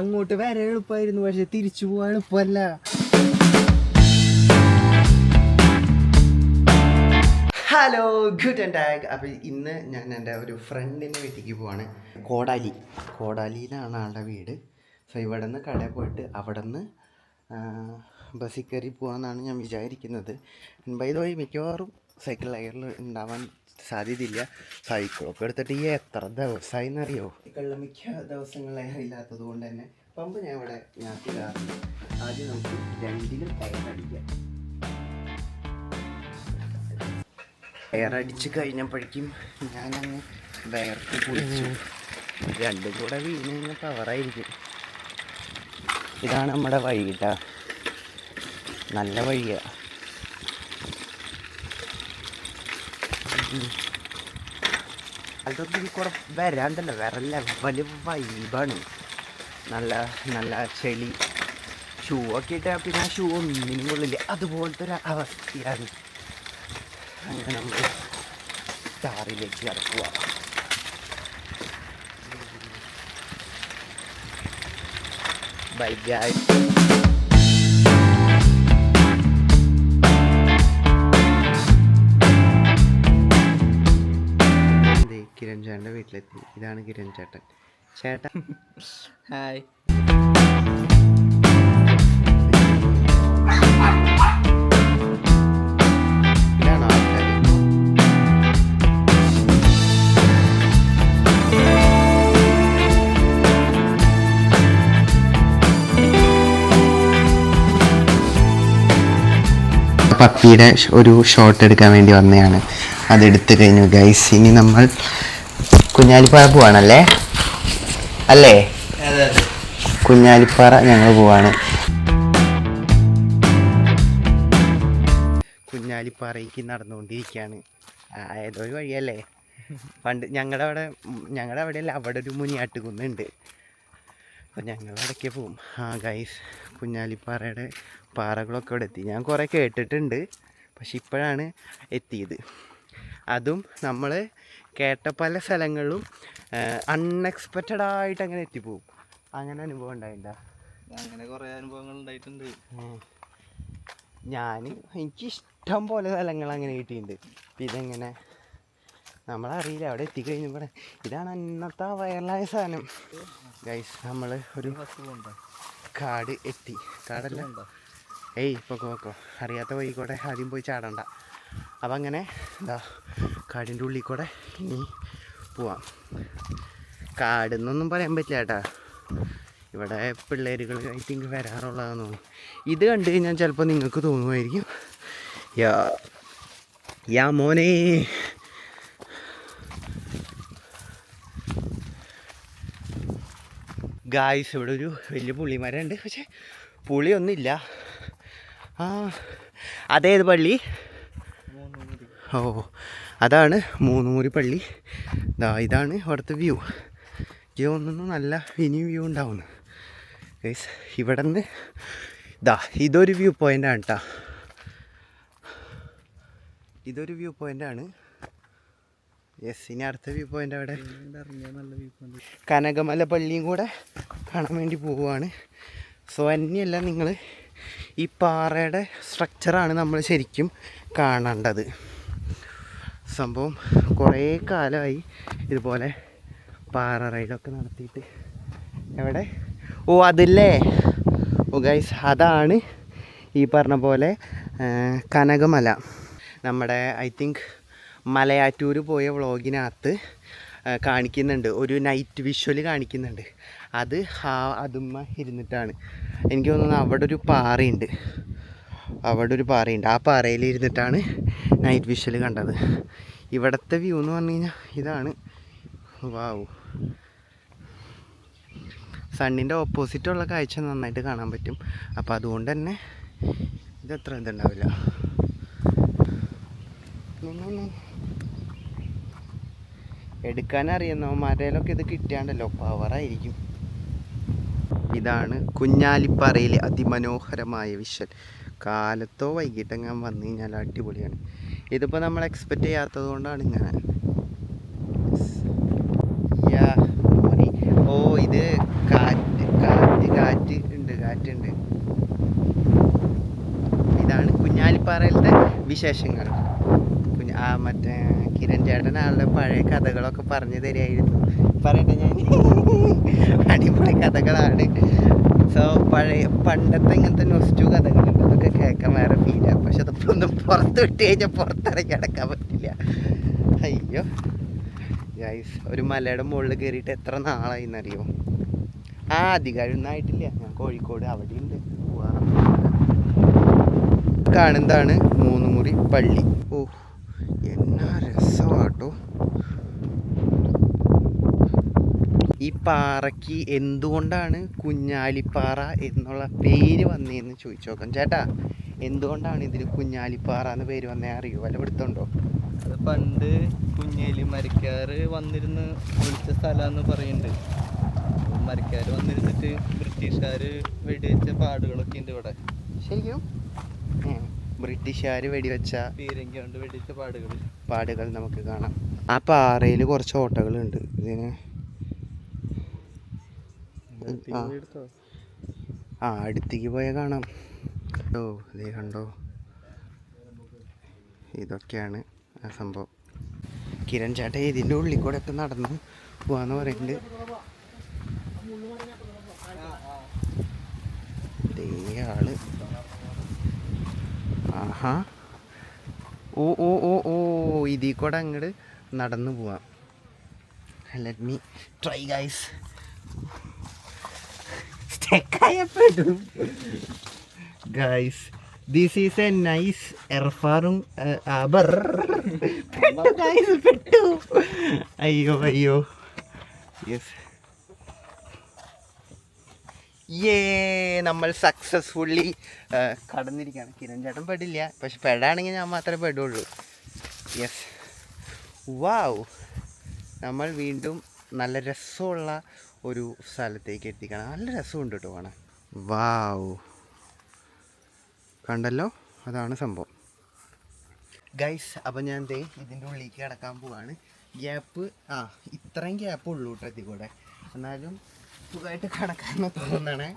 അങ്ങോട്ട് വരാൻ എളുപ്പമായിരുന്നു, പക്ഷെ തിരിച്ചു പോകാൻ എളുപ്പമല്ല. Hello good and tag. അപ്പോൾ ഇന്ന് ഞാൻ എൻ്റെ ഒരു ഫ്രണ്ടിൻ്റെ വീട്ടിലേക്ക് പോവാണ്. കോടാലിയിലാണ് ആളുടെ വീട്. സോ ഇവിടെ നിന്ന് കടയിൽ പോയിട്ട് അവിടെ നിന്ന് ബസ്സിൽ കയറി പോകാമെന്നാണ് ഞാൻ വിചാരിക്കുന്നത്. ബൈ ദ വഴി മിക്കവാറും സൈക്കിൾ എയറിൽ ഉണ്ടാവാൻ സാധ്യതയില്ല. സൈക്കിളൊക്കെ എടുത്തിട്ട് ഈ എത്ര ദിവസമായി എന്നറിയോ? സൈക്കിളിൽ മിക്ക ദിവസങ്ങൾ എയർ ഇല്ലാത്തത് കൊണ്ട് തന്നെ പമ്പ് ഞാൻ ഇവിടെ ഇടാറുണ്ട്. ആദ്യം നമുക്ക് രണ്ടിലും എയർ അടിക്കാം. എയർ അടിച്ച് കഴിഞ്ഞപ്പോഴേക്കും ഞാനങ്ങ് വേർത്ത് കുളിച്ചു. രണ്ടും കൂടെ വീണ് കഴിഞ്ഞാൽ പവറായിരിക്കും. ഇതാണ് നമ്മുടെ വഴി കേട്ടോ, നല്ല വഴിയാണ്. അതൊക്കെ കൂടെ വരാണ്ടല്ലോ, വേറെ ലെവല് വൈബാണ്. നല്ല നല്ല ചെളി ഷൂ ഒക്കെ ഇട്ടാൽ പിന്നെ ഷൂ ഒന്നിനും കൊള്ളില്ല, അതുപോലത്തെ ഒരു അവസ്ഥയാണ്. അങ്ങനെ നമ്മൾ സ്റ്റാറിലേക്ക് കിടക്കുക. Bye guys. കിരൺ ചേട്ടൻ്റെ വീട്ടിലെത്തി. ഇതാണ് കിരൺ ചേട്ടൻ. ചേട്ടൻ ഹായ്. പപ്പിയുടെ ഒരു ഷോട്ട് എടുക്കാൻ വേണ്ടി വന്നതാണ്. അതെടുത്ത് കഴിഞ്ഞു ഗൈസ്. ഇനി നമ്മൾ കുഞ്ഞാലിപ്പാറ പോവാണല്ലേ, അല്ലേ? കുഞ്ഞാലിപ്പാറ ഞങ്ങൾ പോവാണ്. കുഞ്ഞാലിപ്പാറയ്ക്ക് നടന്നുകൊണ്ടിരിക്കുകയാണ്. ഏതോ ഒരു വഴിയല്ലേ. പണ്ട് ഞങ്ങളുടെ അവിടെയല്ല, അവിടെ ഒരു മുനിയാട്ടുകുന്നുണ്ട്. അപ്പോൾ ഞങ്ങൾ അവിടേക്ക് പോവും. ഗൈസ്, കുഞ്ഞാലിപ്പാറയുടെ പാറകളൊക്കെ ഇവിടെ എത്തി. ഞാൻ കുറേ കേട്ടിട്ടുണ്ട്, പക്ഷെ ഇപ്പോഴാണ് എത്തിയത്. അതും നമ്മൾ കേട്ട പല സ്ഥലങ്ങളിലും അൺഎക്സ്പെക്റ്റഡ് ആയിട്ട് അങ്ങനെ എത്തിപ്പോവും. അങ്ങനെ അനുഭവം ഉണ്ടായിട്ടാ? അങ്ങനെ കുറേ അനുഭവങ്ങൾ ഉണ്ടായിട്ടുണ്ട്. എനിക്കിഷ്ടം പോലെ സ്ഥലങ്ങൾ അങ്ങനെ കിട്ടിയിട്ടുണ്ട്. അപ്പം ഇതെങ്ങനെ നമ്മളറിയില്ല, അവിടെ എത്തിക്കഴിഞ്ഞപ്പോൾ ഇതാണ് അന്നത്തെ വൈറലായ സാധനം. ഗൈസ്, നമ്മൾ ഒരു കാട് എത്തി. കാടല്ല, പൊക്കോ അറിയാത്ത വഴി കൂടെ ആദ്യം പോയി ചാടണ്ട. അപ്പം അങ്ങനെ കാടിൻ്റെ ഉള്ളിൽ കൂടെ ഇനി പോവാം. കാടെന്നൊന്നും പറയാൻ പറ്റില്ല കേട്ടാ, ഇവിടെ പിള്ളേരുകൾ ആയിട്ട് വരാറുള്ളതാണെന്ന് തോന്നുന്നു. ഇത് കണ്ടു കഴിഞ്ഞാൽ ചിലപ്പോൾ നിങ്ങൾക്ക് തോന്നുമായിരിക്കും, യാ മോനെ ഗായ്സ്. ഇവിടെ ഒരു വലിയ പുളിമരം ഉണ്ട്, പക്ഷെ പുളിയൊന്നുമില്ല. അതേത് പള്ളി? അതാണ് മൂന്നുമുറി പള്ളി. ഇതാണ് അവിടുത്തെ വ്യൂ. എനിക്ക് തോന്നുന്നു നല്ല ഇനി വ്യൂ ഉണ്ടാവുന്നു ഗൈസ്. ഇവിടെ നിന്ന് ഇതൊരു വ്യൂ പോയിൻ്റാണ് കേട്ടോ. ഇതൊരു വ്യൂ പോയിൻ്റാണ്. യെസ്, ഇനി അടുത്ത വ്യൂ പോയിൻ്റ് അവിടെ നല്ല വ്യൂ പോയിൻ്റ് കനകമല പള്ളിയും കൂടെ കാണാൻ വേണ്ടി പോവുകയാണ്. സോ തന്നെയല്ല, നിങ്ങൾ ഈ പാറയുടെ സ്ട്രക്ചറാണ് നമ്മൾ ശരിക്കും കാണേണ്ടത്. സംഭവം കുറേ കാലമായി ഇതുപോലെ പാറ റൈഡൊക്കെ നടത്തിയിട്ട്. എവിടെ? അതില്ലേ. ഗൈസ്, അതാണ് ഈ പറഞ്ഞ പോലെ കനകമല. നമ്മുടെ ഐ തിങ്ക് മലയാറ്റൂർ പോയ വ്ളോഗിനകത്ത് കാണിക്കുന്നുണ്ട്, ഒരു നൈറ്റ് വിഷ്വൽ കാണിക്കുന്നുണ്ട്. അതുമ്മ ഇരുന്നിട്ടാണ് എനിക്ക് തോന്നുന്നത്. അവിടെ ഒരു പാറയുണ്ട്. ആ പാറയിൽ ഇരുന്നിട്ടാണ് നൈറ്റ് വിഷ്വൽ കണ്ടത്. ഇവിടുത്തെ വ്യൂ എന്ന് പറഞ്ഞു കഴിഞ്ഞാൽ ഇതാണ്. വാവ്, സണ്ണിൻ്റെ ഓപ്പോസിറ്റുള്ള കാഴ്ച നന്നായിട്ട് കാണാൻ പറ്റും. അപ്പോൾ അതുകൊണ്ട് തന്നെ ഇതത്ര ഇതുണ്ടാവില്ല. എടുക്കാനറിയുന്നോ മരയിലൊക്കെ ഇത് കിട്ടിയാണ്ടല്ലോ പവറായിരിക്കും. ഇതാണ് കുഞ്ഞാലിപ്പാറയിലെ അതിമനോഹരമായ വിഷ്വൽ. കാലത്തോ വൈകിട്ടെങ്ങാൻ വന്നു കഴിഞ്ഞാൽ അടിപൊളിയാണ്. ഇതിപ്പോൾ നമ്മൾ എക്സ്പെക്റ്റ് ചെയ്യാത്തത് കൊണ്ടാണ് ഇങ്ങനെ. ഇത് കാറ്റ് കാറ്റുണ്ട്. ഇതാണ് കുഞ്ഞാലിപ്പാറയിലത്തെ വിശേഷങ്ങൾ. മറ്റേ കിരൺ ചേട്ടൻ ആളുടെ പഴയ കഥകളൊക്കെ പറഞ്ഞു തരികയായിരുന്നു. പറയട്ടെ ഞാൻ അടിപൊളി കഥകളാണ്. സോ പണ്ടത്തെ ഇങ്ങനത്തെ നൊസ്റ്റു കഥകളുണ്ട്, അതൊക്കെ കേൾക്കാൻ വേറെ ഫീലാണ്. പക്ഷെ അതിപ്പോൾ ഒന്നും പുറത്ത് വിട്ട് കഴിഞ്ഞാൽ പുറത്തിറങ്ങി നടക്കാൻ പറ്റില്ല. അയ്യോ ഗൈസ്, ഒരു മലയുടെ മുകളിൽ കയറിയിട്ട് എത്ര നാളായി എന്നറിയോ? അധികമായിട്ടില്ല. ഞാൻ കോഴിക്കോട് അവിടെയുണ്ട്. കാണുന്നതാണ് 3 മുറി പള്ളി. ഓ എന്നാ രസമാട്ടോ. ഈ പാറയ്ക്ക് എന്തുകൊണ്ടാണ് കുഞ്ഞാലിപ്പാറ എന്നുള്ള പേര് വന്നതെന്ന് ചോദിച്ചു നോക്കാം. ചേട്ടാ, എന്തുകൊണ്ടാണ് ഇതിന് കുഞ്ഞാലിപ്പാറ എന്ന് പേര് വന്നേ അറിയോ? വല്ല പിടുത്തുണ്ടോ? അത് പണ്ട് കുഞ്ഞേലി മരക്കാർ വന്നിരുന്ന് വിളിച്ച സ്ഥലമാണെന്ന് പറയുന്നുണ്ട്. മരക്കാർ വന്നിരുന്നിട്ട് ബ്രിട്ടീഷുകാർ വെടിവെച്ച പാടുകളൊക്കെ ഉണ്ട് ഇവിടെ. ശരിക്കും ബ്രിട്ടീഷുകാർ വെടിവെച്ച പീരങ്കി കൊണ്ട് വെടിവെച്ച പാടുകൾ നമുക്ക് കാണാം. ആ പാറയിൽ കുറച്ച് ഓട്ടകളുണ്ട്. ഇതിന് അടുത്തേക്ക് പോയാൽ കാണാം. ഓ ഇതേ കണ്ടോ, ഇതൊക്കെയാണ് ആ സംഭവം. കിരൺ ചേട്ടൻ ഇതിൻ്റെ ഉള്ളിൽ കൂടെ ഒക്കെ നടന്ന് പോവാന്ന് പറയുന്നുണ്ട്. ആള് ആഹാ, ഓ ഓ ഓ ഓ ഇതിൽ കൂടെ അങ്ങോട്ട് നടന്നു പോവാം. Let me try guys. Guys, this is a nice എർഫാറും പെട്ടു. അയ്യോ അയ്യോ. യെസ്, നമ്മൾ സക്സസ്ഫുള്ളി കടന്നിരിക്കുകയാണ്. കിരൺ ചേട്ടൻ പെടില്ല, പക്ഷെ പെടാണെങ്കിൽ ഞാൻ മാത്രമേ പെടുള്ളൂ. യെസ്, വാവ്, നമ്മൾ വീണ്ടും നല്ല രസമുള്ള ഒരു സ്ഥലത്തേക്ക് എത്തിക്കണം. നല്ല രസമുണ്ട് കേട്ടോ കാണാൻ. വാവ്, കണ്ടല്ലോ, അതാണ് സംഭവം ഗൈസ്. അപ്പം ഞാൻ ഇതിൻ്റെ ഉള്ളിലേക്ക് കിടക്കാൻ പോവാണ്. ഗ്യാപ്പ് ഇത്രയും ഗ്യാപ്പ് ഉള്ളൂ കേട്ടോ ഇതിൽ കൂടെ. എന്നാലും സുഖമായിട്ട് കിടക്കാമെന്ന് തോന്നണേ.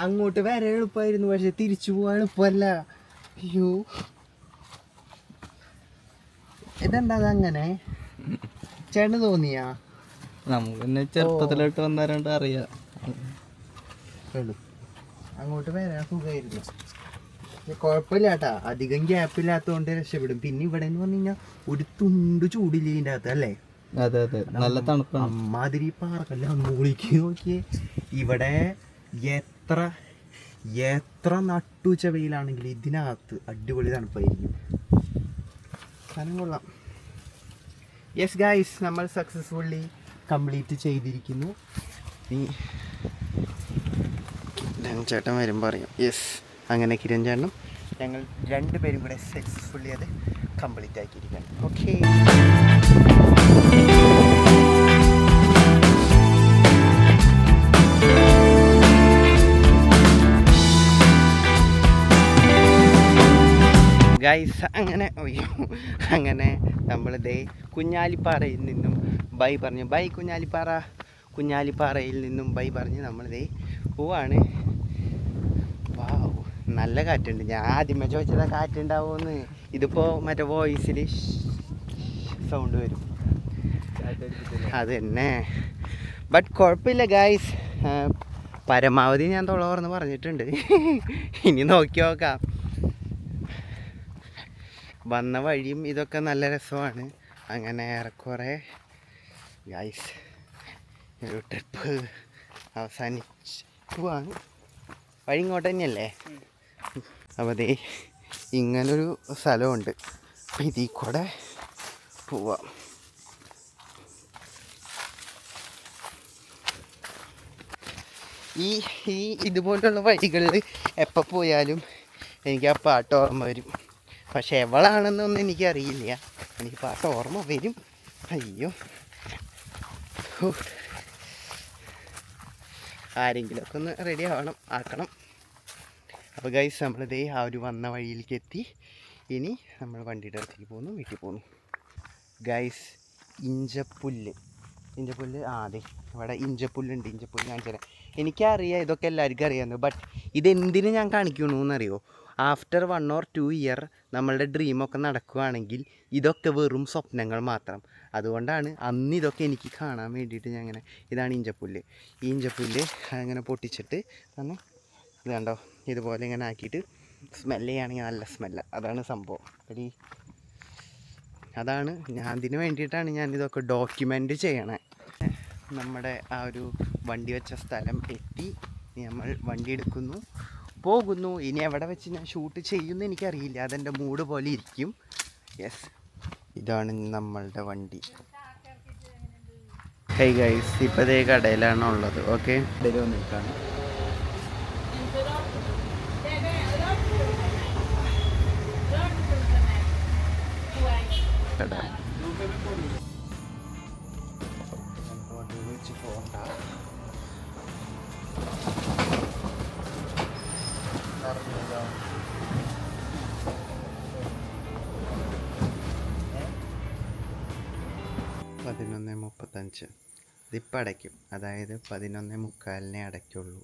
അങ്ങോട്ട് വരെ എളുപ്പമായിരുന്നു, പക്ഷെ തിരിച്ചു പോകാൻ എളുപ്പമല്ല. അയ്യോ, ഇതെന്താ അങ്ങനെ ചേട്ടന് തോന്നിയാ? നമുക്ക് പിന്നെ ചെറുപ്പത്തിലോട്ട് വന്നാലുണ്ട് അറിയാം. അങ്ങോട്ട് വരാൻ സുഖമായിരുന്നു. കുഴപ്പമില്ല കേട്ടാ, അധികം ഗ്യാപ്പില്ലാത്തതുകൊണ്ട് രക്ഷപ്പെടും. പിന്നെ ഇവിടെ എന്ന് പറഞ്ഞു കഴിഞ്ഞാൽ ഒരു തുണ്ട് ചൂടില്ല ഇതിൻ്റെ അകത്ത് അല്ലേ? അതെ അതെ, നല്ല തണുപ്പാണ്. അമ്മാതിരി പാറക്കല്ല മുകളിലേക്ക് നോക്കിയേ. ഇവിടെ എത്ര നട്ടുച്ച വെയിലാണെങ്കിൽ ഇതിനകത്ത് അടിപൊളി തണുപ്പായിരിക്കും. സ്ഥലം കൊള്ളാം. യെസ് ഗൈസ്, നമ്മൾ സക്സസ്ഫുള്ളി കംപ്ലീറ്റ് ചെയ്തിരിക്കുന്നു. കിരൺ ചേട്ടൻ വരുമ്പോൾ അറിയാം. യെസ്, അങ്ങനെ കിരൺ ചേട്ടനും ഞങ്ങൾ 2 പേരും കൂടെ സക്സസ്ഫുള്ളി അത് കംപ്ലീറ്റ് ആക്കിയിരിക്കുകയാണ്. ഓക്കെ, ഗൈസ്, അങ്ങനെ നമ്മളിതേ കുഞ്ഞാലിപ്പാറയിൽ നിന്നും ബൈ പറഞ്ഞു. ബൈ കുഞ്ഞാലിപ്പാറയിൽ നിന്നും ബൈ പറഞ്ഞ് നമ്മളിതേ പോവാണ്. വാവ്, നല്ല കാറ്റുണ്ട്. ഞാൻ ആദ്യമേ ചോദിച്ചതാ കാറ്റുണ്ടാവുമെന്ന്. ഇതിപ്പോൾ മറ്റേ വോയിസിൽ സൗണ്ട് വരും, അത് തന്നെ. ബട്ട് കുഴപ്പമില്ല ഗൈസ്, പരമാവധി ഞാൻ തുറന്ന് പറഞ്ഞിട്ടുണ്ട്. ഇനി നോക്കി നോക്കാം. വന്ന വഴിയും ഇതൊക്കെ നല്ല രസമാണ്. അങ്ങനെ ഏറെക്കുറെ ഗൈസ് ഒരു ട്രിപ്പ് അവസാനിച്ചുവാണ്. വഴി ഇങ്ങോട്ട് തന്നെയല്ലേ? അപ്പോൾ ദേ ഇങ്ങനൊരു സ്ഥലമുണ്ട്. അപ്പം ഇതിൽ കൂടെ പോവാം. ഈ ഇതുപോലുള്ള വഴികളിൽ എപ്പോൾ പോയാലും എനിക്ക് ആ പാട്ട് ഓർമ്മ വരും. പക്ഷെ എവളാണെന്നൊന്നും എനിക്കറിയില്ല, എനിക്ക് പാട്ട് ഓർമ്മ വരും. അയ്യോ, ആരെങ്കിലുമൊക്കെ ഒന്ന് റെഡി ആക്കണം. അപ്പോൾ ഗൈസ്, നമ്മളിതേ ആ ഒരു വന്ന വഴിയിലേക്ക് എത്തി. ഇനി നമ്മൾ വണ്ടിയുടെ അടുത്തേക്ക് പോകുന്നു, വീട്ടിൽ പോകുന്നു. ഗൈസ്, ഇഞ്ചപ്പുല്ല് അതെ ഇവിടെ ഇഞ്ചപ്പുല്ലുണ്ട്. ഇഞ്ചപ്പുല്ല് കാണിച്ചു തരാം. എനിക്കറിയാം ഇതൊക്കെ എല്ലാവർക്കും അറിയാമെന്ന്. ബട്ട് ഇതെന്തിനു ഞാൻ കാണിക്കണു എന്നറിയോ? ആഫ്റ്റർ 1 or 2 ഇയർ നമ്മളുടെ ഡ്രീമൊക്കെ നടക്കുകയാണെങ്കിൽ ഇതൊക്കെ വെറും സ്വപ്നങ്ങൾ മാത്രം. അതുകൊണ്ടാണ് അന്ന് ഇതൊക്കെ എനിക്ക് കാണാൻ വേണ്ടിയിട്ട് ഞാൻ ഇങ്ങനെ, ഇതാണ് ഇഞ്ചപ്പുല്ല്. ഈ ഇഞ്ചപ്പുല്ല് അങ്ങനെ പൊട്ടിച്ചിട്ട് തന്നെ ഇത് കണ്ടോ, ഇതുപോലെ ഇങ്ങനെ ആക്കിയിട്ട് സ്മെല്ല് ചെയ്യുകയാണെങ്കിൽ നല്ല സ്മെല്ല്. അതാണ് സംഭവം. അതാണ് ഞാൻ അതിന് വേണ്ടിയിട്ടാണ് ഞാനിതൊക്കെ ഡോക്യുമെൻ്റ് ചെയ്യണേ. നമ്മുടെ ആ ഒരു വണ്ടി വെച്ച സ്ഥലം എത്തി. നമ്മൾ വണ്ടി എടുക്കുന്നു, പോകുന്നു. ഇനി എവിടെ വെച്ച് ഞാൻ ഷൂട്ട് ചെയ്യുമെന്ന് എനിക്കറിയില്ല, അതെൻ്റെ മൂഡ് പോലെ ഇരിക്കും. യെസ്, ഇതാണ് നമ്മളുടെ വണ്ടി. ഹേയ് ഗൈസ്, ഇപ്പോൾ ഇതേ കടയിലാണ് ഉള്ളത്. ഓക്കെ, കടയിൽ വന്നിട്ടാണ്. കട വെച്ച് പോകണ്ട. $11:35 ഇതിപ്പോൾ അടയ്ക്കും. അതായത് 11:45 അടയ്ക്കുള്ളൂ.